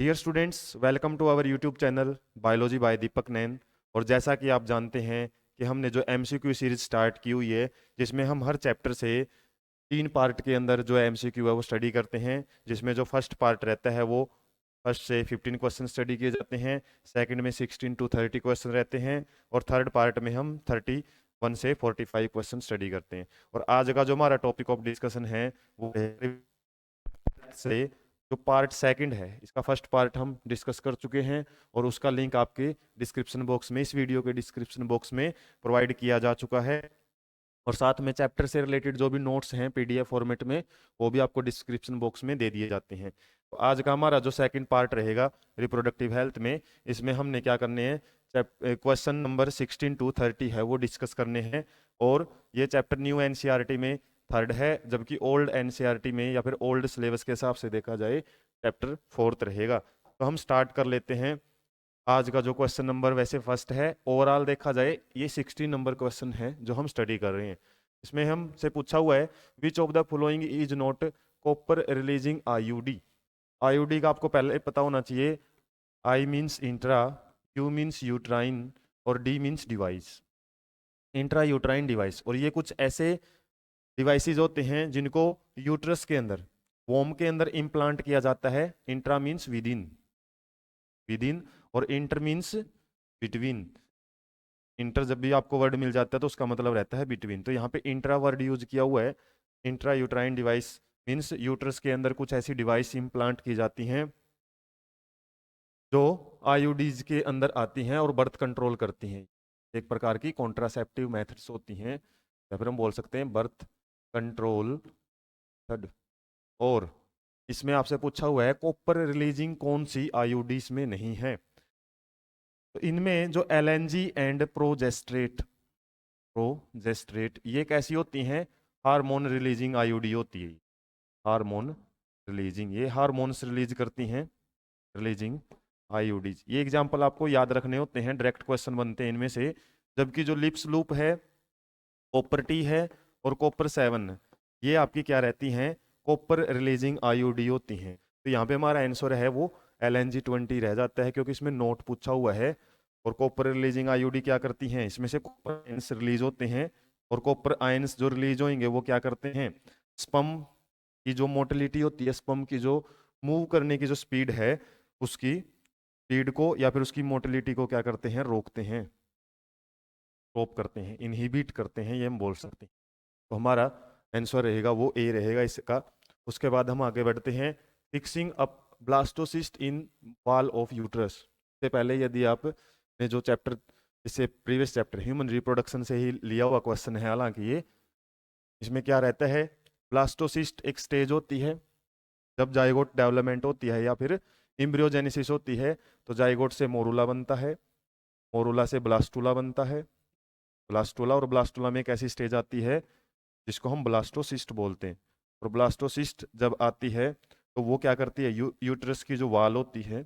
Dear students, welcome to our YouTube channel biology by Deepak Nain. और जैसा कि आप जानते हैं कि हमने जो एमसीक्यू सीरीज स्टार्ट की हुई है, जिसमें हम हर चैप्टर से 3 पार्ट के अंदर जो एमसीक्यू है वो स्टडी करते हैं। जिसमें जो फर्स्ट पार्ट रहता है वो फर्स्ट से 15 क्वेश्चन स्टडी किए जाते हैं, सेकंड में 16 to 30 क्वेश्चन रहते हैं, और थर्ड पार्ट में हम 31 से 45 क्वेश्चन स्टडी करते हैं। और आज का जो हमारा टॉपिक ऑफ डिस्कशन है वो से जो पार्ट सेकंड है, इसका फर्स्ट पार्ट हम डिस्कस कर चुके हैं और उसका लिंक आपके डिस्क्रिप्शन बॉक्स में, इस वीडियो के डिस्क्रिप्शन बॉक्स में प्रोवाइड किया जा चुका है। और साथ में चैप्टर से रिलेटेड जो भी नोट्स हैं पीडीएफ फॉर्मेट में, वो भी आपको डिस्क्रिप्शन बॉक्स में दे दिए जाते हैं। तो आज का हमारा जो सेकंड पार्ट रहेगा रिप्रोडक्टिव हेल्थ में, इसमें हमने क्या करने हैं, क्वेश्चन नंबर 16 to 30 है वो डिस्कस करने हैं। और ये चैप्टर न्यू एनसीईआरटी में थर्ड है, जबकि ओल्ड एनसीईआरटी में या फिर ओल्ड सिलेबस के हिसाब से देखा जाए चैप्टर फोर्थ रहेगा। तो हम स्टार्ट कर लेते हैं। आज का जो क्वेश्चन नंबर वैसे फर्स्ट है, ओवरऑल देखा जाए ये 16 नंबर क्वेश्चन है जो हम स्टडी कर रहे हैं। इसमें हमसे पूछा हुआ है which of the following is not copper releasing IUD. IUD का आपको पहले पता होना चाहिए। I means intra, U means uterine और D means device. Intra uterine device, और ये कुछ ऐसे डिवाइसेस होते हैं जिनको यूट्रस के अंदर, वोम के अंदर इम्प्लांट किया जाता है। Intra means with in, with in, और इंटर मीन्स बिटवीन। इंटर जब भी आपको वर्ड मिल जाता है तो उसका मतलब रहता है बिटवीन। तो यहाँ पे इंट्रा वर्ड यूज किया हुआ है। Intra uterine device means uterus के अंदर कुछ ऐसी डिवाइस इम्प्लांट की जाती हैं जो आईयूडीज के अंदर आती हैं और बर्थ कंट्रोल करती हैं। एक प्रकार की कॉन्ट्रासेप्टिव मेथड्स होती हैं, या फिर हम बोल सकते हैं बर्थ कंट्रोल मेथड। और इसमें आपसे पूछा हुआ है कॉपर रिलीजिंग कौन सी आईयूडीज में नहीं है। तो इनमें जो एलएनजी एंड प्रोजेस्ट्रेट, प्रोजेस्ट्रेट ये कैसी होती हैं, हार्मोन रिलीजिंग आईयूडी होती है। हार्मोन रिलीजिंग, ये हार्मोन्स रिलीज करती हैं, रिलीजिंग आईयूडीज। ये एग्जांपल आपको याद रखने होते हैं, डायरेक्ट क्वेश्चन बनते हैं इनमें से। जबकि जो लिप्स लूप है, कॉपर टी है और कॉपर 7, ये आपकी क्या रहती हैं, कॉपर रिलीजिंग आईयूडी होती हैं। तो यहाँ पे हमारा आंसर है वो LNG20 रह जाता है, क्योंकि इसमें नोट पूछा हुआ है। और कॉपर रिलीजिंग आईयूडी क्या करती हैं, इसमें से कॉपर आयंस रिलीज होते हैं, और कॉपर आयंस जो रिलीज होंगे वो क्या करते हैं, स्पर्म की जो मोटिलिटी होती है, स्पर्म की जो मूव करने की जो स्पीड है, उसकी स्पीड को या फिर उसकी मोटिलिटी को क्या करते हैं, रोकते हैं, स्टॉप करते हैं, इनहिबिट करते हैं, ये हम बोल सकते हैं। तो हमारा आंसर रहेगा वो ए रहेगा इसका। उसके बाद हम आगे बढ़ते हैं, fixing up blastocyst in wall of uterus. से पहले यदि आपने जो चैप्टर, इससे प्रीवियस चैप्टर ह्यूमन रिप्रोडक्शन से ही लिया हुआ क्वेश्चन है, हालांकि ये इसमें क्या रहता है, ब्लास्टोसिस्ट एक स्टेज होती है जब जाइगोट डेवलपमेंट होती है या फिर इम्ब्रियोजेनेसिस होती है। तो जाइगोट से मोरूला बनता है, मोरूला से ब्लास्टुला बनता है, ब्लास्टुला, और ब्लास्टुला में एक ऐसी स्टेज आती है जिसको हम ब्लास्टोसिस्ट बोलते हैं। और ब्लास्टोसिस्ट जब आती है तो वो क्या करती है, यूट्रस की जो वाल होती है,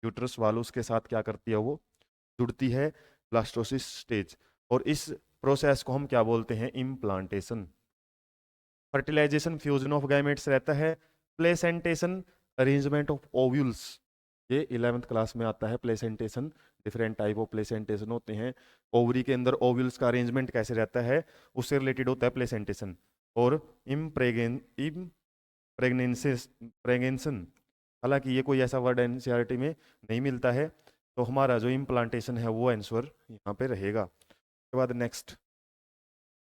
यूट्रस वाल उसके साथ क्या करती है, वो जुड़ती है, ब्लास्टोसिस्ट स्टेज। और इस प्रोसेस को हम क्या बोलते हैं, implantation. Fertilisation fusion of gametes रहता है। प्लेसेंटेशन अरेंजमेंट ऑफ ओव्यूल्स, ये 11th क्लास में आता है। Placentation, different type of placentation होते हैं। ओवरी के अंदर ओव्यूल्स का अरेंजमेंट कैसे रहता है, उससे रिलेटेड होता है प्लेसेंटेशन। और प्रेगनेंसन, हालांकि ये कोई ऐसा वर्ड एनसीईआरटी में नहीं मिलता है। तो हमारा जो इम्प्लांटेशन है वो आंसर यहाँ पे रहेगा। उसके बाद next,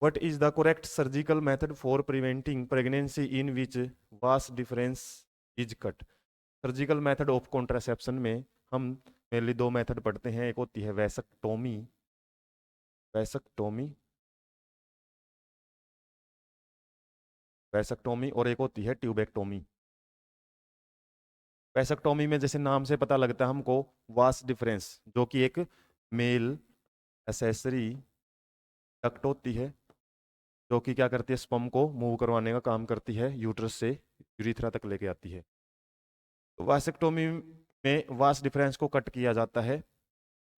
what is the correct surgical method for preventing pregnancy in which vas difference is cut। Surgical method of contraception में हम मेनली दो मेथड पढ़ते हैं। एक होती है वैसक्टोमी, वैसक्टोमी, वैसक्टोमी, और एक होती है ट्यूबेक्टोमी। वैसक्टोमी में जैसे नाम से पता लगता है हमको, वास डिफरेंस, जो कि एक मेल एसेसरी डक्ट होती है, जो कि क्या करती है, स्पर्म को मूव करवाने का काम करती है, यूट्रस से यूरिथ्रा तक लेके आती है। तो वासेक्टोमी में वास डिफरेंस को कट किया जाता है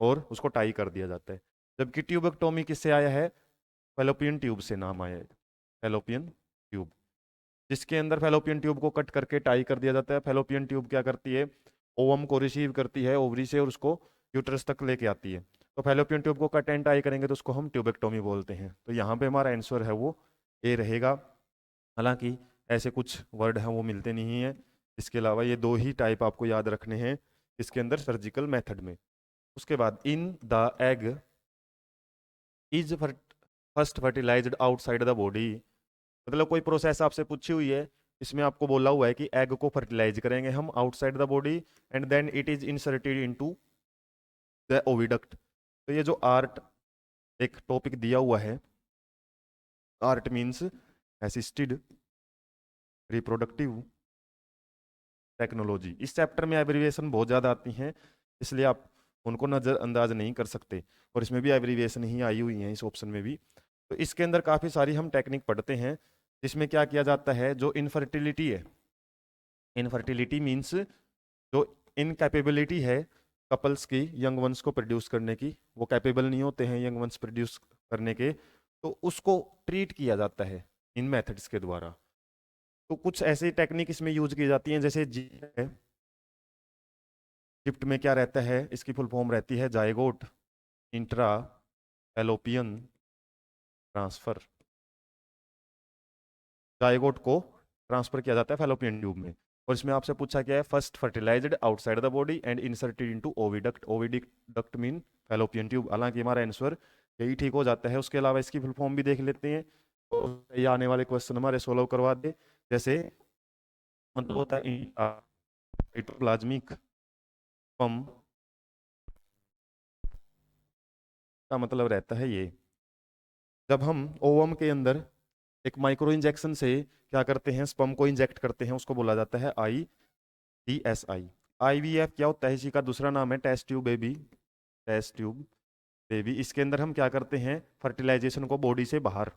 और उसको टाई कर दिया जाता है। जबकि ट्यूबेक्टोमी किससे आया है, फेलोपियन ट्यूब से नाम आया है, फेलोपियन ट्यूब, जिसके अंदर फेलोपियन ट्यूब को कट करके टाई कर दिया जाता है। फेलोपियन ट्यूब क्या करती है, ओवम को रिसीव करती है ओवरी से और उसको यूट्रस तक लेके आती है। तो फैलोपियन ट्यूब को कट एंड टाई करेंगे तो उसको हम ट्यूबेक्टोमी बोलते हैं। तो यहाँ पे हमारा आंसर है वो ए रहेगा। हालांकि ऐसे कुछ वर्ड हैं वो मिलते नहीं हैं। इसके अलावा ये दो ही टाइप आपको याद रखने हैं इसके अंदर सर्जिकल मेथड में। उसके बाद in the egg is first fertilised outside the body, मतलब कोई प्रोसेस आपसे पूछी हुई है, इसमें आपको बोला हुआ है कि एग को फर्टिलाइज करेंगे हम outside the body and then it is inserted into the oviduct. तो ये जो आर्ट एक टॉपिक दिया हुआ है, ART means assisted reproductive technology, इस चैप्टर में एब्रीविएशन बहुत ज़्यादा आती हैं इसलिए आप उनको नज़रअंदाज नहीं कर सकते। और इसमें भी एब्रीविएशन ही आई हुई हैं इस ऑप्शन में भी। तो इसके अंदर काफ़ी सारी हम टेक्निक पढ़ते हैं जिसमें क्या किया जाता है, जो इनफर्टिलिटी है, इनफर्टिलिटी मीन्स जो इनकैपेबिलिटी है कपल्स की यंग वंस को प्रोड्यूस करने की, वो कैपेबल नहीं होते हैं यंग वंस प्रोड्यूस करने के, तो उसको ट्रीट किया जाता है इन मेथड्स के द्वारा। तो कुछ ऐसी टेक्निक इसमें यूज की जाती हैं जैसे जिप्ट है। जिप्ट में क्या रहता है, इसकी फुल फॉर्म रहती है zygote intra fallopian transfer. Zygote को ट्रांसफर किया जाता है फैलोपियन ट्यूब में। और इसमें आपसे पूछा गया है first fertilised outside the body and inserted into oviduct. Oviduct mean fallopian tube. हालांकि हमारा आंसर यही ठीक हो जाता है। उसके अलावा इसकी फुल फॉर्म भी देख लेते हैं तो ये आने वाले क्वेश्चन हमारे सोल्व करवा दे। जैसे मतलब होता है इटोप्लाज्मिक स्पर्म का मतलब रहता है ये, जब हम ओवम के अंदर एक माइक्रो इंजेक्शन से क्या करते हैं, स्पर्म को इंजेक्ट करते हैं, उसको बोला जाता है ITSI। IVF क्या होता है, इसी का दूसरा नाम है test tube baby. Test tube baby, इसके अंदर हम क्या करते हैं, फर्टिलाइजेशन को बॉडी से बाहर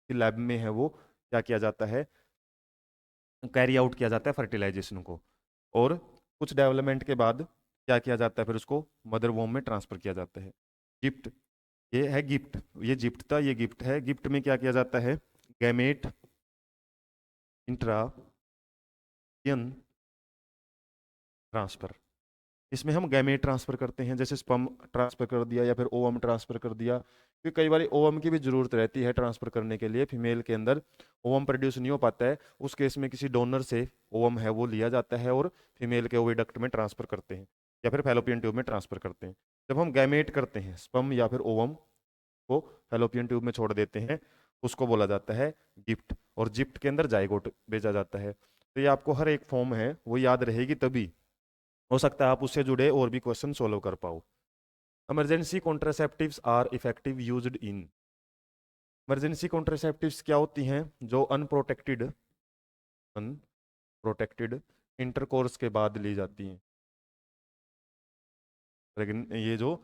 लैब में है वो क्या किया जाता है, कैरी आउट किया जाता है फर्टिलाइजेशन को। और कुछ डेवलपमेंट के बाद क्या किया जाता है, फिर उसको मदर वोम में ट्रांसफर किया जाता है। गिफ्ट, ये है गिफ्ट, ये जिप्ट था, ये गिफ्ट है। गिफ्ट में क्या किया जाता है, गैमेट इंट्रायन ट्रांसफर। इसमें हम गैमेट ट्रांसफर करते हैं, जैसे स्पर्म ट्रांसफर कर दिया या फिर ओवम ट्रांसफर कर दिया, क्योंकि कई बार ओवम की भी जरूरत रहती है ट्रांसफर करने के लिए। फीमेल के अंदर ओवम प्रोड्यूस नहीं हो पाता है, उस केस में किसी डोनर से ओवम है वो लिया जाता है और फीमेल के ओविडक्ट में ट्रांसफर करते हैं या फिर फैलोपियन ट्यूब में ट्रांसफर करते हैं। जब हम गैमेट करते हैं, स्पर्म या फिर ओवम को फैलोपियन ट्यूब में छोड़ देते हैं, उसको बोला जाता है गिफ्ट। और जिप्ट के अंदर जाइगोट भेजा जाता है। तो ये आपको हर एक फॉर्म है वो याद रहेगी, तभी हो सकता है आप उससे जुड़े और भी क्वेश्चन सोल्व कर पाओ। Emergency contraceptives are effective used in. Emergency contraceptives क्या होती हैं, जो अनप्रोटेक्टेड इंटरकोर्स के बाद ली जाती हैं। लेकिन ये जो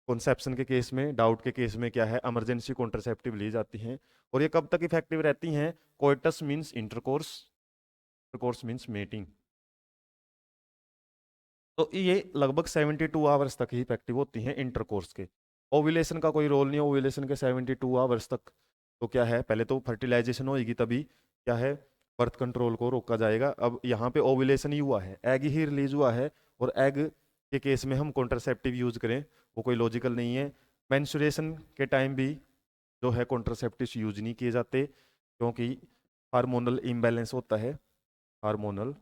कॉन्सेप्शन के केस में, डाउट के केस में क्या है, इमरजेंसी कॉन्ट्रासेप्टिव ली जाती हैं। और ये कब तक इफेक्टिव रहती हैं, coitus means intercourse, intercourse means mating. तो ये लगभग 72 आवर्स तक ही इफेक्टिव होती हैं इंटरकोर्स के। ओव्यूलेशन का कोई रोल नहीं है ओव्यूलेशन के 72 आवर्स तक। तो क्या है, पहले तो फर्टिलाइजेशन होगी तभी क्या है, बर्थ कंट्रोल को रोका जाएगा। अब यहाँ पे ओव्यूलेशन ही हुआ है, एग ही रिलीज हुआ है, और एग के केस में हम कॉन्ट्रासेप्टिव यूज करें वो कोई लॉजिकल नहीं है। मेंस्ट्रुएशन के टाइम भी जो है कॉन्ट्रासेप्टिव यूज नहीं किए जाते, क्योंकि हार्मोनल इम्बैलेंस होता है। हार्मोनल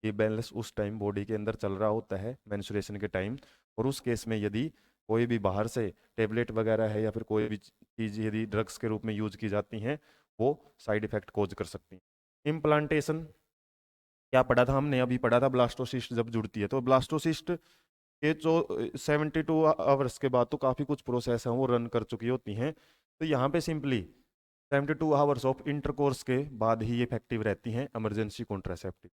ये बैलेंस उस टाइम बॉडी के अंदर चल रहा होता है मेंस्ट्रुएशन के टाइम। और उस केस में यदि कोई भी बाहर से टेबलेट वगैरह है या फिर कोई भी चीज़ यदि ड्रग्स के रूप में यूज की जाती हैं, वो साइड इफेक्ट कोज कर सकती हैं। इम्प्लांटेशन क्या पढ़ा था हमने, अभी पढ़ा था ब्लास्टोसिस्ट जब जुड़ती है। तो ब्लास्टोसिस्ट के जो 72 आवर्स के बाद तो काफ़ी कुछ प्रोसेस हैं वो रन कर चुकी होती हैं। तो यहाँ पे सिंपली 72 आवर्स ऑफ इंटरकोर्स के बाद ही इफेक्टिव रहती हैं इमरजेंसी कॉन्ट्रासेप्टिव।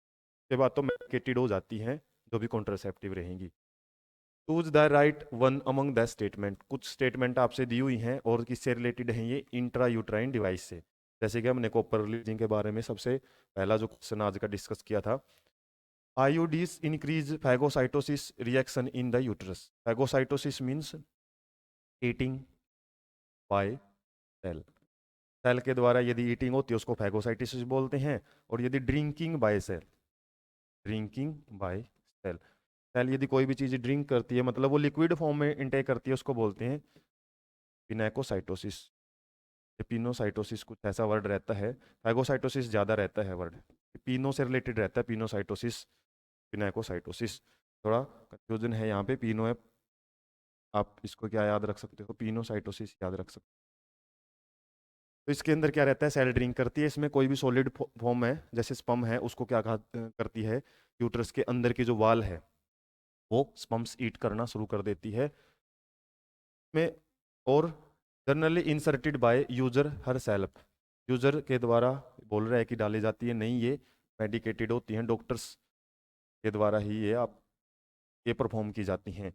के बाद तो मेडिकेटेड हो जाती हैं जो भी कॉन्ट्रासेप्टिव रहेंगी। Choose the right one among the statement. कुछ स्टेटमेंट आपसे दी हुई हैं और किससे रिलेटेड हैं, ये इंट्रा यूट्राइन डिवाइस से। जैसे कि हमने कॉपर रिलीजिंग के बारे में सबसे पहला जो क्वेश्चन आज का डिस्कस किया था। IUDs increase phagocytosis reaction in the uterus. Phagocytosis means eating by cell. Cell के द्वारा यदि ईटिंग होती है उसको फैगोसाइटोसिस बोलते हैं। और यदि drinking by cell, drinking by cell, cell यदि कोई भी चीज़ ड्रिंक करती है, मतलब वो लिक्विड फॉर्म में इंटेक करती है, उसको बोलते हैं पिनेकोसाइटोसिस। पिनोसाइटोसिस कुछ ऐसा वर्ड रहता है, फैगोसाइटोसिस ज़्यादा रहता है वर्ड, पीनो से रिलेटेड रहता है, पिनोसाइटोसिस पिनेकोसाइटोसिस। थोड़ा कंफ्यूजन है यहाँ पे, पीनो है, आप इसको क्या याद रख सकते हो, पिनोसाइटोसिस याद रख सकते हो। तो इसके अंदर क्या रहता है, सेल ड्रिंक करती है, इसमें कोई भी सॉलिड फॉर्म है जैसे स्पम है, उसको क्या करती है, यूट्रस के अंदर की जो वाल है वो स्पम्स ईट करना शुरू कर देती है में। और generally inserted by user her self, user के द्वारा बोल रहा है कि डाली जाती है, नहीं ये मेडिकेटेड होती हैं, डॉक्टर्स के द्वारा ही ये परफॉर्म की जाती हैं।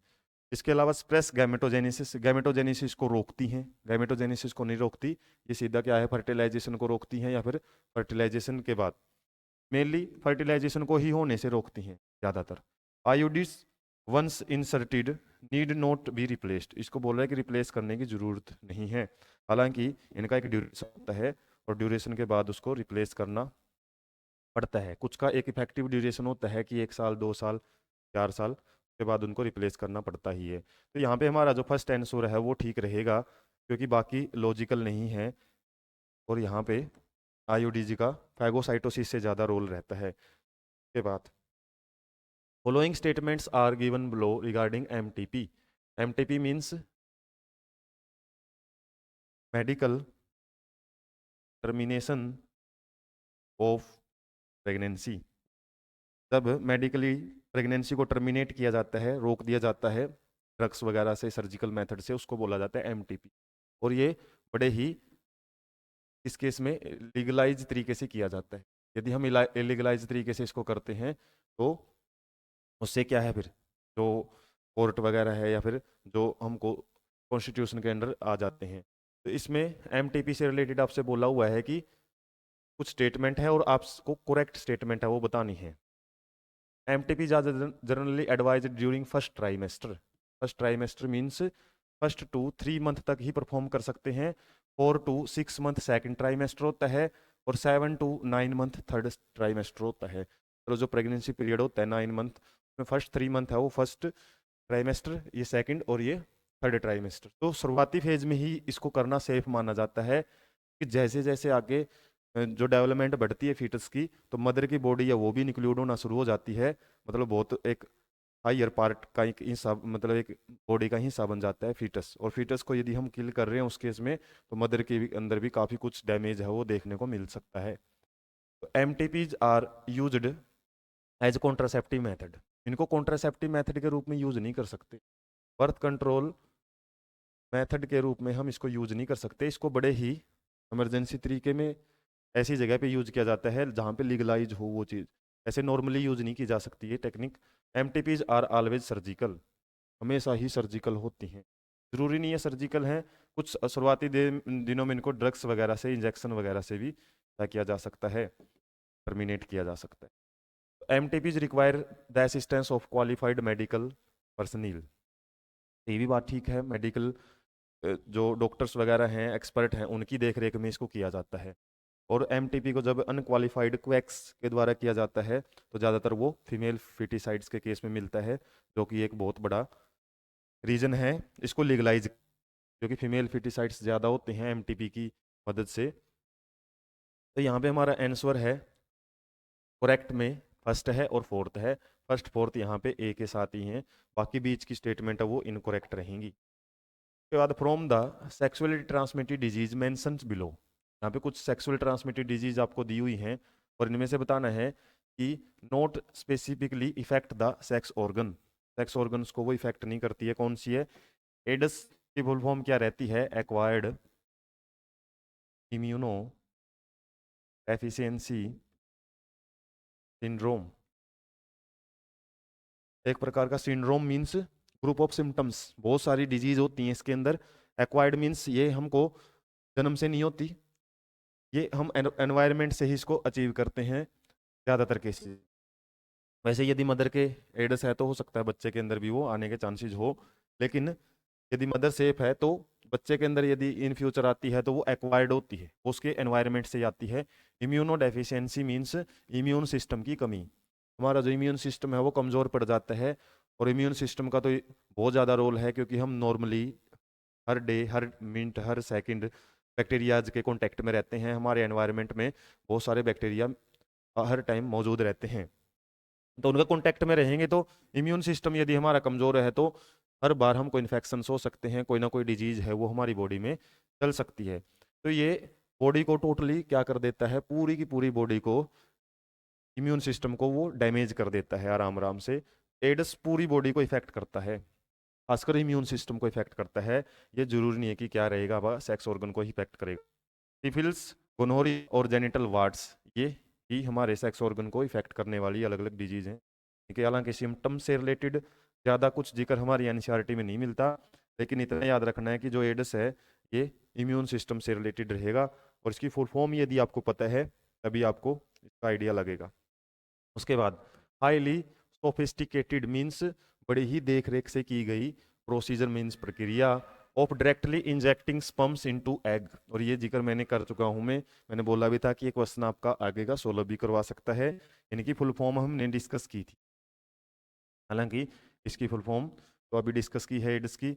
इसके अलावा स्प्रेस गैमेटोजेनेसिस, गैमेटोजेनेसिस को रोकती हैं, गैमेटोजेनेसिस को नहीं रोकती, ये सीधा क्या है, फर्टिलाइजेशन को रोकती हैं, या फिर फर्टिलाइजेशन के बाद, मेनली फर्टिलाइजेशन को ही होने से रोकती हैं ज़्यादातर। IUDs once inserted need not be replaced, इसको बोल रहा है कि रिप्लेस करने की जरूरत नहीं है, हालांकि इनका एक ड्यूरेशन होता है और ड्यूरेशन के बाद उसको रिप्लेस करना पड़ता है। कुछ का एक इफेक्टिव ड्यूरेशन होता है कि 1 साल 2 साल 4 साल के बाद उनको रिप्लेस करना पड़ता ही है। तो यहाँ पे हमारा जो फर्स्ट आंसर है वो ठीक रहेगा, क्योंकि बाकी लॉजिकल नहीं है, और यहाँ पे आईओडीजी का फैगोसाइटोसिस से ज़्यादा रोल रहता है। के बाद following statements are given below regarding MTP. MTP means medical termination of pregnancy. जब मेडिकली प्रेगनेंसी को टर्मिनेट किया जाता है, रोक दिया जाता है ड्रग्स वगैरह से, सर्जिकल मेथड से, उसको बोला जाता है एमटीपी। और ये बड़े ही इस केस में लीगलाइज तरीके से किया जाता है। यदि हम इलीगलाइज तरीके से इसको करते हैं तो उससे क्या है, फिर जो कोर्ट वगैरह है या फिर जो हमको कॉन्स्टिट्यूशन के अंडर आ जाते हैं। तो इसमें एमटीपी से रिलेटेड आपसे बोला हुआ है कि कुछ स्टेटमेंट है और आपको करेक्ट स्टेटमेंट है वो बतानी है। MTP generally advise during first trimester. First trimester means first to 3 month तक ही परफॉर्म कर सकते हैं, 4 to 6 मंथ सेकेंड ट्राइमेस्टर होता है, और 7 to 9 मंथ थर्ड ट्राइमेस्टर होता है। तो जो प्रेगनेंसी पीरियड होता है 9 मंथ में, फर्स्ट 3 मंथ है वो फर्स्ट ट्राइमेस्टर, ये सेकंड, और ये थर्ड ट्राइमेस्टर। तो शुरुआती फेज में ही इसको करना सेफ माना जाता है, कि जैसे जैसे आगे जो डेवलपमेंट बढ़ती है फीटस की, तो मदर की बॉडी है वो भी इंक्लूड होना शुरू हो जाती है, मतलब बहुत एक हायर पार्ट का एक हिस्सा, मतलब एक बॉडी का हिस्सा बन जाता है फीटस। और फीटस को यदि हम किल कर रहे हैं उस केस में, तो मदर के अंदर भी काफ़ी कुछ डैमेज है वो देखने को मिल सकता है। तो MTPs are used as contraceptive method. इनको कॉन्ट्रासेप्टिव मेथड के रूप में यूज नहीं कर सकते, बर्थ कंट्रोल मेथड के रूप में हम इसको यूज नहीं कर सकते। इसको बड़े ही इमरजेंसी तरीके में ऐसी जगह पे यूज किया जाता है जहाँ पे लीगलाइज हो वो चीज़, ऐसे नॉर्मली यूज नहीं की जा सकती ये टेक्निक। एमटीपीज आर ऑलवेज सर्जिकल, हमेशा ही सर्जिकल होती हैं, ज़रूरी नहीं है सर्जिकल हैं, कुछ शुरुआती दिनों में इनको ड्रग्स वगैरह से, इंजेक्शन वगैरह से भी क्या किया जा सकता है, टर्मिनेट किया जा सकता है। MTPs require the assistance of qualified medical personnel. ये भी बात ठीक है, मेडिकल जो डॉक्टर्स वगैरह हैं, एक्सपर्ट हैं, उनकी देख रेख में इसको किया जाता है। और एमटीपी को जब अनक्वालिफाइड क्वैक्स के द्वारा किया जाता है तो ज़्यादातर वो फीमेल फिटिसाइड्स के केस में मिलता है, जो कि एक बहुत बड़ा रीज़न है इसको लीगलाइज, क्योंकि फीमेल फिटिसाइड्स ज़्यादा होते हैं एमटीपी की मदद से। तो यहाँ पे हमारा आंसर है करेक्ट में फर्स्ट है और फोर्थ है, फर्स्ट फोर्थ यहाँ पे ए के साथ ही हैं, बाकी बीच की स्टेटमेंट है वो इनकरेक्ट रहेंगी। उसके बाद from the sexually transmitted disease mentions below, यहाँ पे कुछ सेक्सुअल ट्रांसमिटेड डिजीज आपको दी हुई हैं, और इनमें से बताना है कि not specifically effect the sex organ, sex organs को वो इफेक्ट नहीं करती है, कौन सी है। एड्स की फुल फॉर्म क्या रहती है, एक्वायर्ड इम्यूनो डेफिशिएंसी सिंड्रोम। एक प्रकार का syndrome means group of symptoms, बहुत सारी डिजीज होती हैं इसके अंदर। एक्वायर्ड मीन्स ये हमको जन्म से नहीं होती, ये हम एनवायरनमेंट से ही इसको अचीव करते हैं ज़्यादातर केसेस। वैसे यदि मदर के एड्स है तो हो सकता है बच्चे के अंदर भी वो आने के चांसेस हो, लेकिन यदि मदर सेफ है तो बच्चे के अंदर यदि इन फ्यूचर आती है तो वो एक्वायर्ड होती है, वो उसके एनवायरनमेंट से आती है। Immuno deficiency means immune system की कमी, हमारा जो इम्यून सिस्टम है वो कमज़ोर पड़ जाता है, और इम्यून सिस्टम का तो बहुत ज़्यादा रोल है, क्योंकि हम नॉर्मली हर डे, हर मिनट, हर सेकंड बैक्टीरियाज के कांटेक्ट में रहते हैं। हमारे एनवायरनमेंट में बहुत सारे बैक्टीरिया हर टाइम मौजूद रहते हैं, तो उनका कांटेक्ट में रहेंगे तो इम्यून सिस्टम यदि हमारा कमज़ोर है तो हर बार हमको इन्फेक्शन हो सकते हैं, कोई ना कोई डिजीज है वो हमारी बॉडी में चल सकती है। तो ये बॉडी को टोटली क्या कर देता है, पूरी की पूरी बॉडी को, इम्यून सिस्टम को वो डैमेज कर देता है आराम आराम से। एड्स पूरी बॉडी को इफेक्ट करता है, खासकर इम्यून सिस्टम को इफेक्ट करता है। ये जरूरी नहीं है कि क्या रहेगा, वह सेक्स ऑर्गन को ही इफेक्ट करेगा। सिफिलिस, गोनोरी और जेनिटल वार्ड्स, ये ही हमारे सेक्स ऑर्गन को इफेक्ट करने वाली अलग अलग डिजीज हैं। ठीक है, हालांकि सिम्टम से रिलेटेड ज़्यादा कुछ जिक्र हमारी एनसीईआरटी में नहीं मिलता, लेकिन इतना याद रखना है कि जो एड्स है ये इम्यून सिस्टम से रिलेटेड रहेगा, और इसकी फुल फॉर्म यदि आपको पता है तभी आपको इसका आइडिया लगेगा। उसके बाद हाईली सोफिस्टिकेटेड मीन्स बड़ी ही देख रेख से की गई, प्रोसीजर मीन्स प्रक्रिया of directly injecting sperms into egg, और ये जिक्र मैंने कर चुका हूं। मैंने बोला भी था कि एक क्वेश्चन आपका आगे का 16 भी करवा सकता है। इनकी फुल फॉर्म हमने डिस्कस की थी, हालांकि इसकी फुल फॉर्म तो अभी डिस्कस की है एड्स की।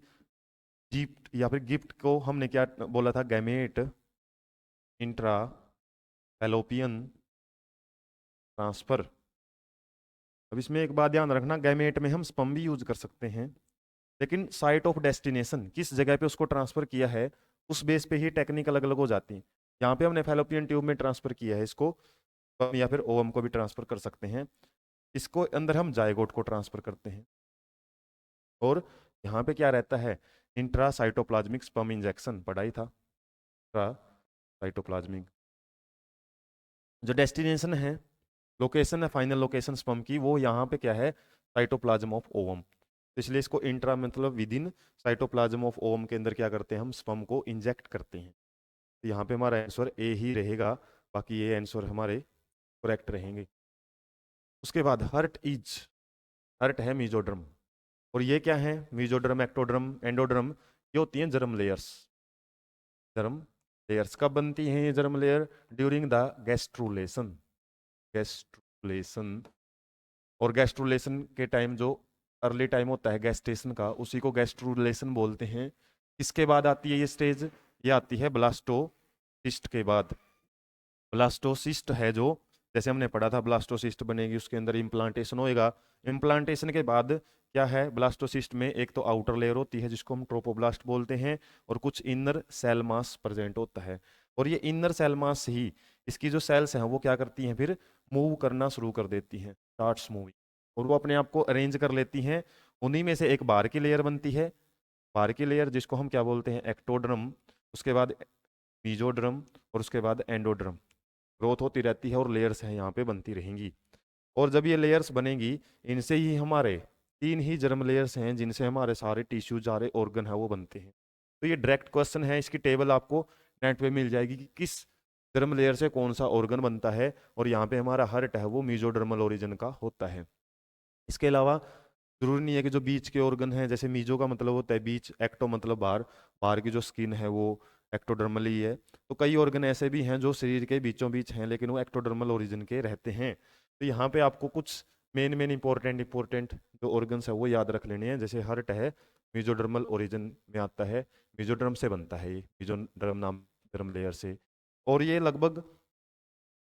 गिफ्ट या फिर गिफ्ट को हमने क्या बोला था, गैमेट इंट्रा फैलोपियन ट्रांसफर। अब इसमें एक बात ध्यान रखना, गैमेट में हम स्पर्म भी यूज कर सकते हैं, लेकिन साइट ऑफ डेस्टिनेशन, किस जगह पे उसको ट्रांसफर किया है, उस बेस पे ही टेक्निक अलग अलग हो जाती है। यहाँ पे हमने फैलोपियन ट्यूब में ट्रांसफर किया है इसको, या फिर ओवम को भी ट्रांसफर कर सकते हैं। इसको अंदर हम जायगोट को ट्रांसफर करते हैं। और यहाँ पे क्या रहता है, इंट्रासाइटोप्लाज्मिक स्पर्म इंजेक्शन पढ़ा ही था। इंट्रासाइटोप्लाज्मिक जो डेस्टिनेशन है, लोकेशन है, फाइनल लोकेशन स्पर्म की, वो यहाँ पे क्या है, साइटोप्लाज्म ऑफ ओवम। तो इसलिए इसको इंट्रा मतलब with in cytoplasm of ovum के अंदर क्या करते हैं, हम स्पर्म को इंजेक्ट करते हैं। तो यहाँ पे हमारा आंसर ए ही रहेगा, बाकी ये आंसर हमारे करेक्ट रहेंगे। उसके बाद हर्ट है मीजोड्रम, और ये क्या है, मीजोड्रम, एक्टोड्रम, एंडोड्रम, ये होती हैं जर्म लेयर्स। जर्म लेयर्स कब बनती हैं ये germ layer, during the gastrulation. Gastrulation, और गैस्ट्रुलेशन के टाइम जो अर्ली टाइम होता है गैस्टेशन का, उसी को गैस्ट्रुलेशन बोलते हैं। इसके बाद आती है ये स्टेज, ये आती है ब्लास्टोसिस्ट के बाद। ब्लास्टोसिस्ट है जो, जैसे हमने पढ़ा था, ब्लास्टोसिस्ट बनेगी, उसके अंदर इम्प्लांटेशन होएगा। इम्प्लांटेशन के बाद क्या है, ब्लास्टोसिस्ट में एक तो आउटर लेयर होती है जिसको हम ट्रोपोब्लास्ट बोलते हैं, और कुछ इनर सेल मास प्रेजेंट होता है। और ये इनर सेल मास ही इसकी जो सेल्स हैं वो क्या करती हैं, फिर मूव करना शुरू कर देती हैं, स्टार्ट्स मूविंग, और वो अपने आप को अरेंज कर लेती हैं। उन्हीं में से एक बाहर की लेयर बनती है, बाहर की लेयर जिसको हम क्या बोलते हैं, एक्टोड्रम। उसके बाद मीजोड्रम, और उसके बाद एंडोड्रम। ग्रोथ होती रहती है और लेयर्स हैं यहाँ पे बनती रहेंगी। और जब ये लेयर्स बनेंगी, इनसे ही हमारे 3 ही जर्म लेयर्स हैं जिनसे हमारे सारे टिश्यू, सारे ऑर्गन है वो बनते हैं। तो ये डायरेक्ट क्वेश्चन है, इसकी टेबल आपको नेट पे मिल जाएगी कि किस जर्म लेयर से कौन सा ऑर्गन बनता है, और यहाँ पे हमारा हर्ट है वो मीजोडर्मल ओरिजिन का होता है। इसके अलावा जरूरी नहीं है कि जो बीच के ऑर्गन हैं, जैसे मीजो का मतलब होता है बीच, एक्टो मतलब बाहर, बाहर की जो स्किन है वो एक्टोडर्मली है। तो कई ऑर्गन ऐसे भी हैं जो शरीर के बीचों बीच हैं, लेकिन वो एक्टोडर्मल ओरिजिन के रहते हैं। तो यहाँ पे आपको कुछ मेन मेन इंपॉर्टेंट जो ऑर्गन्स है वो याद रख लेने हैं। जैसे हर्ट है मीजोडर्मल ओरिजिन में आता है, मीजोडर्म से बनता है ये, मीजोडर्म नाम डर्म लेयर से, और ये लगभग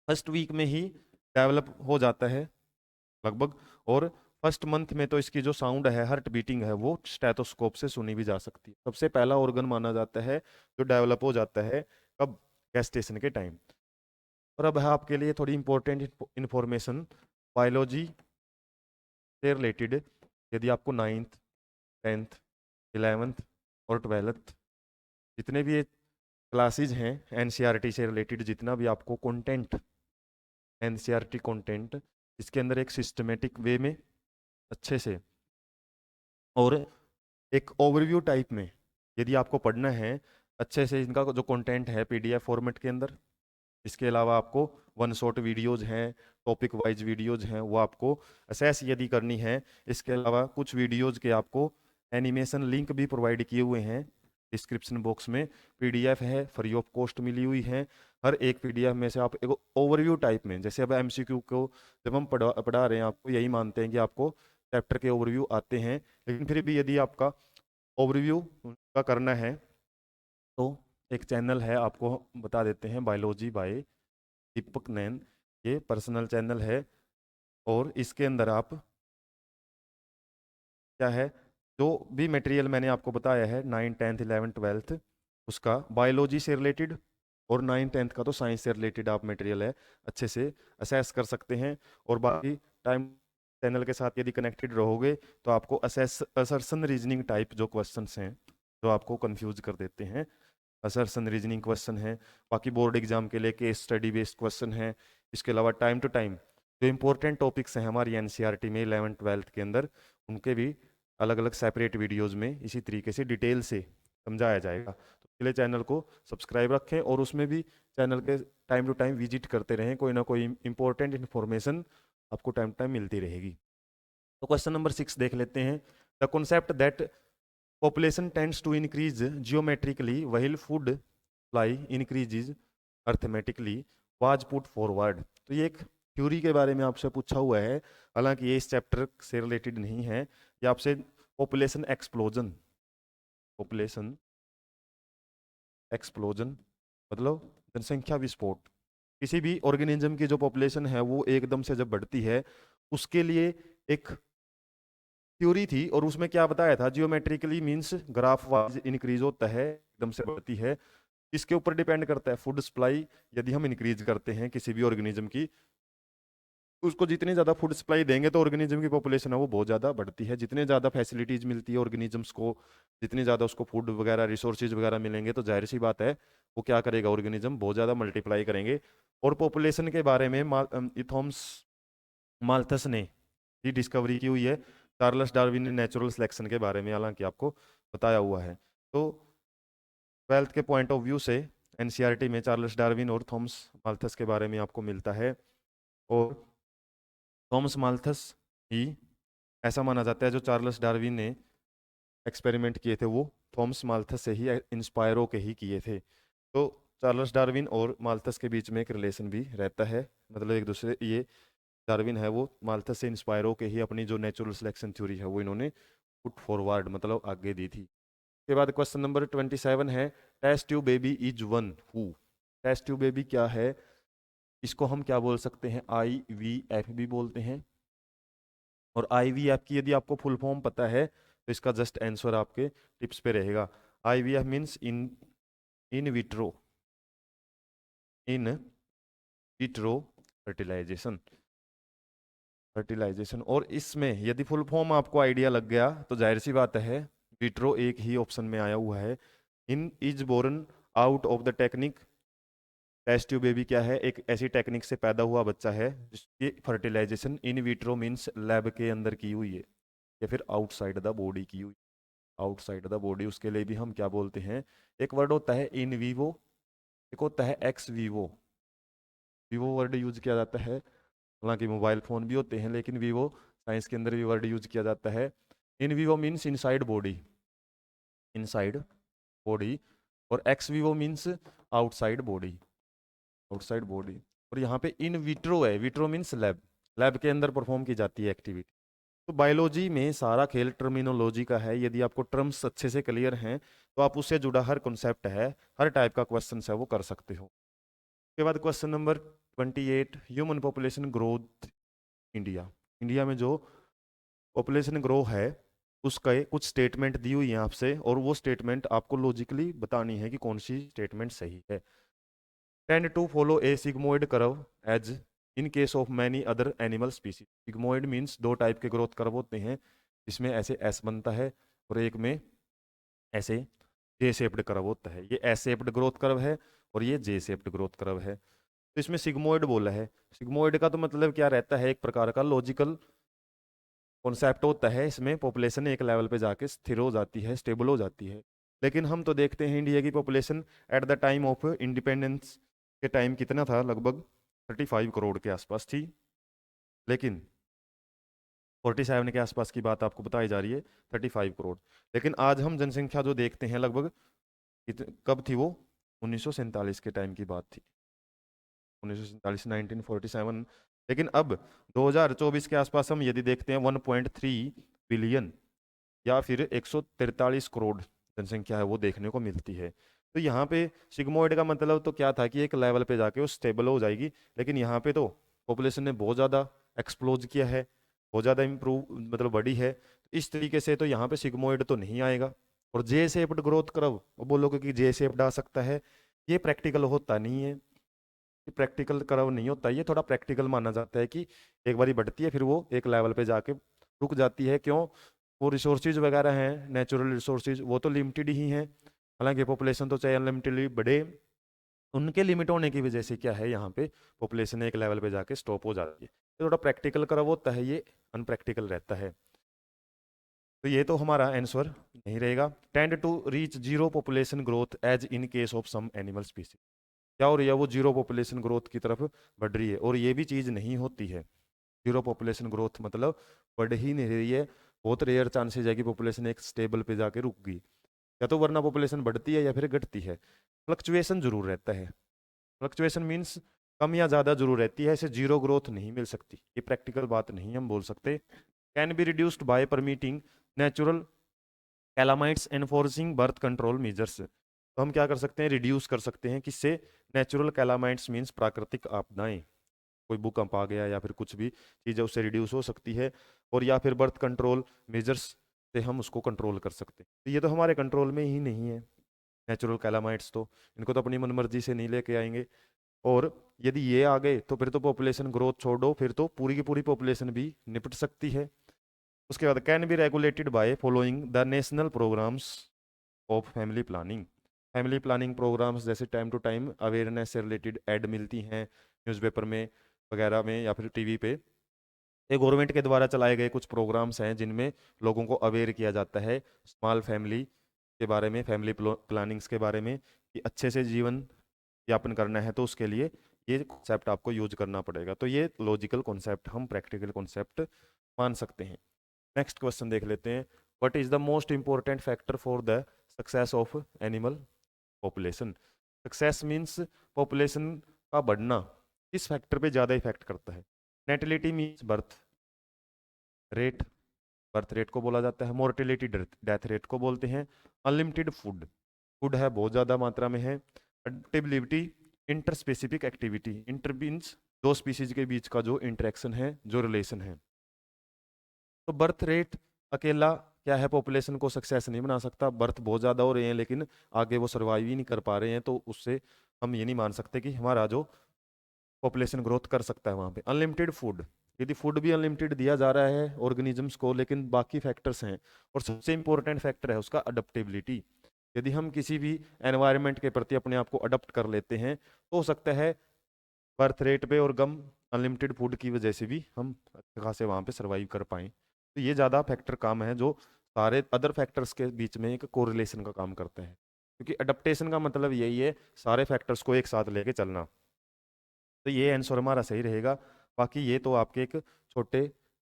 फर्स्ट वीक में ही डेवलप हो जाता है लगभग। और फर्स्ट मंथ में तो इसकी जो साउंड है, हार्ट बीटिंग है, वो स्टेथोस्कोप से सुनी भी जा सकती है। सबसे पहला ऑर्गन माना जाता है जो डेवलप हो जाता है, कब, गेस्टेशन के टाइम। और अब है आपके लिए थोड़ी इंपॉर्टेंट इंफॉर्मेशन बायोलॉजी से रिलेटेड। यदि आपको 9th 10th 11th और 12th जितने भी क्लासेज हैं एनसीईआरटी से रिलेटेड, जितना भी आपको कंटेंट, एनसीईआरटी कंटेंट, इसके अंदर एक सिस्टमेटिक वे में अच्छे से और एक ओवरव्यू टाइप में यदि आपको पढ़ना है अच्छे से, इनका जो कंटेंट है पीडीएफ फॉर्मेट के अंदर। इसके अलावा आपको वन शॉट वीडियोज हैं, टॉपिक वाइज वीडियोज हैं, वो आपको असेस यदि करनी है। इसके अलावा कुछ वीडियोज के आपको एनिमेशन लिंक भी प्रोवाइड किए हुए हैं डिस्क्रिप्शन बॉक्स में। पीडीएफ है, फ्री ऑफ कॉस्ट मिली हुई है। हर एक पीडीएफ में से आप एक ओवरव्यू टाइप में, जैसे अब एमसीक्यू को जब हम पढ़ा रहे हैं, आपको यही मानते हैं कि आपको चैप्टर के ओवरव्यू आते हैं, लेकिन फिर भी यदि आपका ओवरव्यू का करना है तो एक चैनल है, आपको बता देते हैं, बायोलॉजी बाय दीपक नैन, ये पर्सनल चैनल है। और इसके अंदर आप क्या है, जो भी मटेरियल मैंने आपको बताया है 9, 10th, 11th, 12th, उसका बायोलॉजी से रिलेटेड और 9, 10th का तो साइंस से रिलेटेड आप मटेरियल है अच्छे से असेस कर सकते हैं। और बाकी टाइम चैनल के साथ यदि कनेक्टेड रहोगे तो आपको असर्सन रीजनिंग टाइप जो क्वेश्चंस हैं जो आपको कंफ्यूज कर देते हैं, असर्सन रीजनिंग क्वेश्चन है। बाकी बोर्ड एग्जाम के लिए केस स्टडी बेस्ड क्वेश्चन है। इसके अलावा टाइम टू टाइम जो इंपॉर्टेंट टॉपिक्स हैं हमारी एनसीईआरटी में 11th 12th के अंदर, उनके भी अलग अलग सेपरेट वीडियोस में इसी तरीके से डिटेल से समझाया जाएगा। तो इसके लिए चैनल को सब्सक्राइब रखें और उसमें भी चैनल के टाइम टू टाइम विजिट करते रहें, कोई ना कोई इंपॉर्टेंट इन्फॉर्मेशन आपको टाइम टू टाइम मिलती रहेगी। तो क्वेश्चन नंबर 6 देख लेते हैं। The concept that population tends to increase geometrically while food supply increases arithmetically was put forward। तो ये एक थ्योरी के बारे में आपसे पूछा हुआ है, हालांकि ये इस चैप्टर से रिलेटेड नहीं है। ये आपसे पॉपुलेशन एक्सप्लोजन, पॉपुलेशन एक्सप्लोजन मतलब जनसंख्या विस्फोट, किसी भी ऑर्गेनिज्म की जो पॉपुलेशन है वो एकदम से जब बढ़ती है उसके लिए एक थ्योरी थी। और उसमें क्या बताया था, geometrically means graph wise increase होता है, एकदम से बढ़ती है। इसके ऊपर डिपेंड करता है फूड सप्लाई, यदि हम इंक्रीज करते हैं किसी भी ऑर्गेनिज्म की, उसको जितनी ज्यादा फूड सप्लाई देंगे तो ऑर्गेनिज्म की पॉपुलेशन है वो बहुत ज्यादा बढ़ती है। जितने ज्यादा फैसिलिटीज मिलती है ऑर्गेनिजम्स को, जितनी ज्यादा उसको फूड वगैरह रिसोर्सेज वगैरह मिलेंगे, तो जाहिर सी बात है वो क्या करेगा, ऑर्गेनिज्म बहुत ज्यादा मल्टीप्लाई करेंगे। और पॉपुलेशन के बारे में इथॉम्स माल्थस ने ही डिस्कवरी की हुई है, चार्ल्स डार्विन ने नेचुरल सिलेक्शन के बारे में हालांकि आपको बताया हुआ है। तो 12th के पॉइंट ऑफ व्यू से एनसीईआरटी में चार्ल्स डार्विन और थॉमस माल्थस के बारे में आपको मिलता है। और थॉमस माल्थस ही ऐसा माना जाता है, जो चार्ल्स डार्विन ने एक्सपेरिमेंट किए थे वो थॉमस माल्थस से ही इंस्पायर होके ही किए थे। तो चार्ल्स डार्विन और माल्थस के बीच में एक रिलेशन भी रहता है, मतलब एक दूसरे, ये डार्विन है वो माल्थस से इंस्पायर होके ही अपनी जो नेचुरल सिलेक्शन थ्योरी है वो इन्होंने पुट फॉरवर्ड मतलब आगे दी थी। उसके बाद क्वेश्चन नंबर 27 है, test tube baby is one who. Test tube baby क्या है, इसको हम क्या बोल सकते हैं, IVF भी बोलते हैं। और IVF की यदि आपको फुल फॉर्म पता है तो इसका जस्ट आंसर आपके टिप्स पे रहेगा। IVF means in vitro, in vitro fertilisation, fertilisation. और इसमें यदि फुल फॉर्म आपको आइडिया लग गया तो जाहिर सी बात है विट्रो एक ही ऑप्शन में आया हुआ है। In is born out of the technique, test tube baby क्या है, एक ऐसी टेक्निक से पैदा हुआ बच्चा है जिसकी fertilisation in vitro means lab के अंदर की हुई है या फिर आउटसाइड द बॉडी की हुई, आउटसाइड द बॉडी। उसके लिए भी हम क्या बोलते हैं, एक वर्ड होता है इन वीवो, एक होता है x Vivo. Vivo word use किया जाता है, हालांकि मोबाइल फ़ोन भी होते हैं लेकिन वीवो साइंस के अंदर भी वर्ड यूज किया जाता है। In vivo means inside body, inside body. और ex vivo means outside body, outside body. और यहाँ पे इन विट्रो है, विट्रो मीन्स लैब, लैब के अंदर परफॉर्म की जाती है एक्टिविटी। तो बायोलॉजी में सारा खेल टर्मिनोलॉजी का है, यदि आपको टर्म्स अच्छे से क्लियर हैं तो आप उससे जुड़ा हर कॉन्सेप्ट है, हर टाइप का क्वेश्चन है वो कर सकते हो। उसके बाद question number 28, human population growth India. India में जो पॉपुलेशन ग्रो है उसका कुछ स्टेटमेंट दी हुई है आपसे, और वो स्टेटमेंट आपको लॉजिकली बतानी है कि कौन सी स्टेटमेंट सही है। Tend to follow a sigmoid curve as in case of many other animal species. Sigmoid means दो टाइप के ग्रोथ कर्व होते हैं, जिसमें ऐसे एस बनता है और एक में ऐसे जे शेप्ड कर्व होता है। ये एस शेप्ड ग्रोथ कर्व है और ये जे शेप्ड ग्रोथ कर्व है। तो इसमें सिग्मोइड बोला है, सिग्मोइड का तो मतलब क्या रहता है, एक प्रकार का लॉजिकल कॉन्सेप्ट होता है। इसमें पॉपुलेशन एक लेवल पे जाके स्थिर हो जाती है, स्टेबल हो जाती है। लेकिन हम तो देखते हैं इंडिया की population at the time of independence के टाइम कितना था, लगभग 35 करोड़ के आसपास थी। लेकिन 47 के आसपास की बात आपको बताई जा रही है, 35 करोड़। लेकिन आज हम जनसंख्या जो देखते हैं लगभग कब थी वो, 1947 के टाइम की बात थी। 1947, 1947 लेकिन अब 2024 के आसपास हम यदि देखते हैं 1.3 बिलियन या फिर 143 करोड़ जनसंख्या है वो देखने को मिलती है। तो यहाँ पे सिग्मोइड का मतलब तो क्या था कि एक लेवल पे जाके वो स्टेबल हो जाएगी, लेकिन यहाँ पे तो पॉपुलेशन ने बहुत ज़्यादा एक्सप्लोज किया है, बहुत ज़्यादा इम्प्रूव मतलब बढ़ी है। इस तरीके से तो यहाँ पे सिग्मोइड तो नहीं आएगा। और जे शेप्ड ग्रोथ कर्व, वो बोलोगे कि जे शेप्ड आ सकता है, ये प्रैक्टिकल होता नहीं है, प्रैक्टिकल कर्व नहीं होता, ये थोड़ा प्रैक्टिकल माना जाता है कि एक बारी बढ़ती है फिर वो एक लेवल पे जाके रुक जाती है। क्यों? वो रिसोर्सेज वगैरह हैं, नेचुरल रिसोर्सेज, वो तो लिमिटेड ही हैं। हालांकि पॉपुलेशन तो चाहे अनलिमिटेडली बढ़े, उनके लिमिट होने की वजह से क्या है, यहाँ पे पॉपुलेशन एक लेवल पे जाके स्टॉप हो जाती है। तो थोड़ा प्रैक्टिकल कर्व होता है, ये अनप्रैक्टिकल रहता है। तो ये तो हमारा आंसर नहीं रहेगा। Tend to reach zero population growth as in case of some animal species. क्या हो रही है, वो जीरो पॉपुलेशन ग्रोथ की तरफ बढ़ रही है, और ये भी चीज़ नहीं होती है। जीरो पॉपुलेशन ग्रोथ मतलब बढ़ ही नहीं रही है, बहुत रेयर चांसेज है कि पॉपुलेशन एक स्टेबल पे जाके रुक गई, या तो वरना पॉपुलेशन बढ़ती है या फिर घटती है। फ्लक्चुएशन जरूर रहता है, फ्लक्चुएशन मीन्स कम या ज़्यादा जरूर रहती है, ऐसे जीरो ग्रोथ नहीं मिल सकती, ये प्रैक्टिकल बात नहीं हम बोल सकते। Can be reduced by permitting natural calamities enforcing birth control measures. तो हम क्या कर सकते हैं, रिड्यूस कर सकते हैं किससे? नेचुरल कैलामाइट्स मीन्स प्राकृतिक आपदाएं, कोई भूकंप आ गया या फिर कुछ भी चीज़ है उससे रिड्यूस हो सकती है, और या फिर बर्थ कंट्रोल मेजर्स से हम उसको कंट्रोल कर सकते हैं। तो ये तो हमारे कंट्रोल में ही नहीं है नेचुरल कैलामाइट्स, तो इनको तो अपनी मनमर्जी से नहीं लेके आएंगे। और यदि ये आ गए तो फिर तो पॉपुलेशन ग्रोथ छोड़ो, फिर तो पूरी की पूरी पॉपुलेशन भी निपट सकती है। उसके बाद can be regulated by following the national programmes of family planning. Family planning programmes जैसे टाइम टू टाइम अवेयरनेस से रिलेटेड ऐड मिलती हैं न्यूज़पेपर में वगैरह में या फिर टीवी पे, ये गवर्नमेंट के द्वारा चलाए गए कुछ प्रोग्राम्स हैं जिनमें लोगों को अवेयर किया जाता है स्मॉल फैमिली के बारे में, फैमिली प्लानिंग्स के बारे में, कि अच्छे से जीवन यापन करना है तो उसके लिए ये कॉन्सेप्ट आपको यूज करना पड़ेगा। तो ये लॉजिकल कॉन्सेप्ट हम प्रैक्टिकल कॉन्सेप्ट मान सकते हैं। नेक्स्ट क्वेश्चन देख लेते हैं। What is the most important factor for the success of animal population. Success means population का बढ़ना किस फैक्टर पे ज़्यादा इफेक्ट करता है? Natality means birth rate, birth rate को बोला जाता है। मोर्टेलिटी डेथ रेट को बोलते हैं। अनलिमिटेड फूड, फूड है बहुत ज़्यादा मात्रा में है। Adaptability, inter specific activity, inter means दो स्पीसीज के बीच का जो इंटरेक्शन है, जो रिलेशन है। तो बर्थ रेट अकेला क्या है, पॉपुलेशन को सक्सेस नहीं बना सकता। बर्थ बहुत ज़्यादा हो रहे हैं लेकिन आगे वो सर्वाइव ही नहीं कर पा रहे हैं, तो उससे हम ये नहीं मान सकते कि हमारा जो पॉपुलेशन ग्रोथ कर सकता है वहाँ पे। अनलिमिटेड फूड, यदि फूड भी अनलिमिटेड दिया जा रहा है ऑर्गेनिजम्स को, लेकिन बाकी फैक्टर्स हैं, और सबसे इंपॉर्टेंट फैक्टर है उसका अडप्टेबिलिटी। यदि हम किसी भी एनवायरनमेंट के प्रति अपने आप को अडप्ट कर लेते हैं तो हो सकता है बर्थ रेट पे और कम अनलिमिटेड फूड की वजह से भी हम अच्छे खासे वहाँ पे सर्वाइव कर पाएँ। तो ये ज़्यादा फैक्टर काम है जो सारे अदर फैक्टर्स के बीच में एक कोरिलेशन का काम करते हैं, क्योंकि अडप्टेशन का मतलब यही है सारे फैक्टर्स को एक साथ लेके चलना। तो ये आंसर हमारा सही रहेगा। बाकी ये तो आपके एक छोटे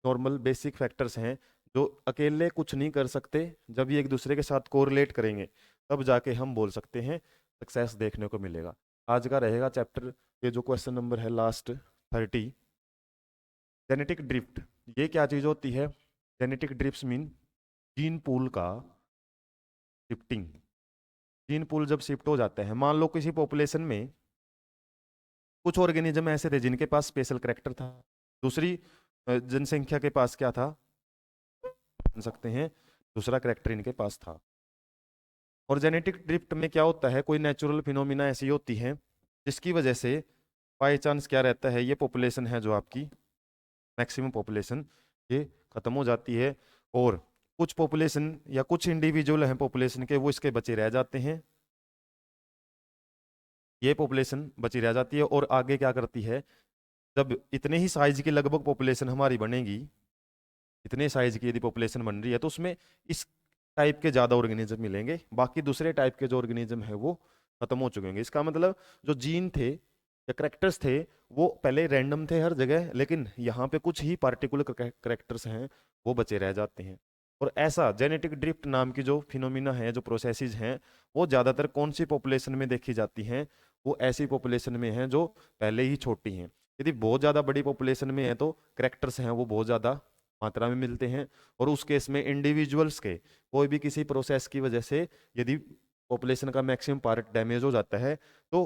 नॉर्मल बेसिक फैक्टर्स हैं जो अकेले कुछ नहीं कर सकते, जब ये एक दूसरे के साथ कोरिलेट करेंगे तब जाके हम बोल सकते हैं सक्सेस देखने को मिलेगा। आज का रहेगा चैप्टर, ये जो क्वेश्चन नंबर है लास्ट 30, जेनेटिक ड्रिफ्ट। ये क्या चीज़ होती है? Genetic drift mean gene pool का शिफ्टिंग। जीन पूल जब शिफ्ट हो जाता है, मान लो किसी पॉपुलेशन में कुछ ऑर्गेनिज्म ऐसे थे जिनके पास स्पेशल करेक्टर था, दूसरी जनसंख्या के पास क्या था, बन सकते हैं दूसरा करेक्टर इनके पास था। और जेनेटिक ड्रिफ्ट में क्या होता है, कोई नेचुरल फिनोमिना ऐसी होती है जिसकी वजह से बाई चांस क्या रहता है, ये पॉपुलेशन है जो आपकी मैक्सिमम पॉपुलेशन, ये खत्म हो जाती है, और कुछ पॉपुलेशन या कुछ इंडिविजुअल हैं पॉपुलेशन के वो इसके बचे रह जाते हैं, ये पॉपुलेशन बची रह जाती है। और आगे क्या करती है, जब इतने ही साइज की लगभग पॉपुलेशन हमारी बनेगी, इतने साइज की यदि पॉपुलेशन बन रही है तो उसमें इस टाइप के ज़्यादा ऑर्गेनिज्म मिलेंगे, बाकी दूसरे टाइप के जो ऑर्गेनिज्म है वो खत्म हो चुके होंगे। इसका मतलब जो जीन थे या करेक्टर्स थे वो पहले रैंडम थे हर जगह, लेकिन यहाँ पे कुछ ही पार्टिकुलर करेक्टर्स हैं वो बचे रह जाते हैं। और ऐसा जेनेटिक ड्रिफ्ट नाम की जो फिनोमिना है, जो प्रोसेसेस हैं, वो ज़्यादातर कौन सी पॉपुलेशन में देखी जाती हैं? वो ऐसी पॉपुलेशन में हैं जो पहले ही छोटी हैं। यदि बहुत ज़्यादा बड़ी पॉपुलेशन में है तो करेक्टर्स हैं वो बहुत ज़्यादा मात्रा में मिलते हैं, और उस केस में इंडिविजुअल्स के कोई भी किसी प्रोसेस की वजह से यदि पॉपुलेशन का मैक्सिमम पार्ट डैमेज हो जाता है तो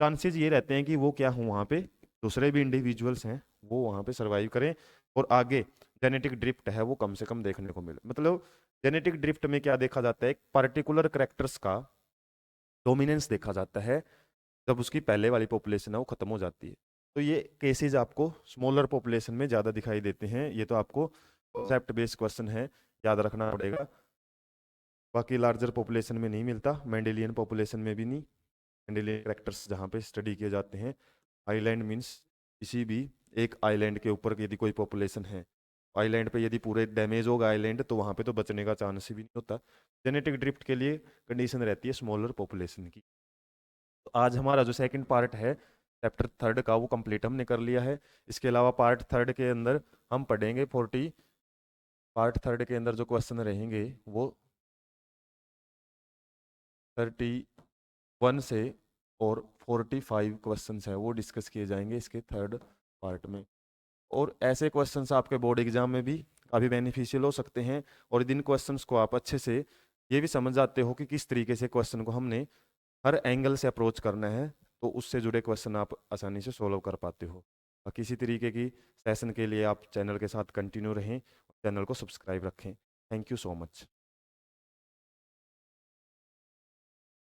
चांसेस ये रहते हैं कि वो क्या हो, वहाँ पे दूसरे भी इंडिविजुअल्स हैं वो वहाँ पे सर्वाइव करें और आगे जेनेटिक ड्रिफ्ट है वो कम से कम देखने को मिले। मतलब जेनेटिक ड्रिफ्ट में क्या देखा जाता है, एक पर्टिकुलर करेक्टर्स का डोमिनेंस देखा जाता है जब उसकी पहले वाली पॉपुलेशन है वो खत्म हो जाती है। तो ये केसेस आपको स्मॉलर पॉपुलेशन में ज़्यादा दिखाई देते हैं। ये तो आपको कॉन्सेप्ट बेस्ड क्वेश्चन है, याद रखना पड़ेगा। बाकी लार्जर पॉपुलेशन में नहीं मिलता, मेंडेलियन पॉपुलेशन में भी नहीं। मेंडेलियन कैरेक्टर्स जहाँ पे स्टडी किए जाते हैं, आइलैंड मीन्स किसी भी एक आइलैंड के ऊपर यदि कोई पॉपुलेशन है, आइलैंड पे यदि पूरे डैमेज होगा आइलैंड तो वहाँ पे तो बचने का चांस ही भी नहीं होता। जेनेटिक ड्रिफ्ट के लिए कंडीशन रहती है स्मॉलर पॉपुलेशन की। तो आज हमारा जो सेकंड पार्ट है चैप्टर थर्ड का वो कंप्लीट हमने कर लिया है। इसके अलावा पार्ट थर्ड के अंदर हम पढ़ेंगे 40, पार्ट थर्ड के अंदर जो क्वेश्चन रहेंगे वो 31 से और 45 क्वेश्चंस हैं वो डिस्कस किए जाएंगे इसके थर्ड पार्ट में। और ऐसे क्वेश्चंस आपके बोर्ड एग्जाम में भी काफ़ी बेनिफिशियल हो सकते हैं, और इन क्वेश्चंस को आप अच्छे से ये भी समझ जाते हो कि किस तरीके से क्वेश्चन को हमने हर एंगल से अप्रोच करना है, तो उससे जुड़े क्वेश्चन आप आसानी से सोल्व कर पाते हो। और किसी तरीके की सेशन के लिए आप चैनल के साथ कंटिन्यू रहें, चैनल को सब्सक्राइब रखें। Thank you so much.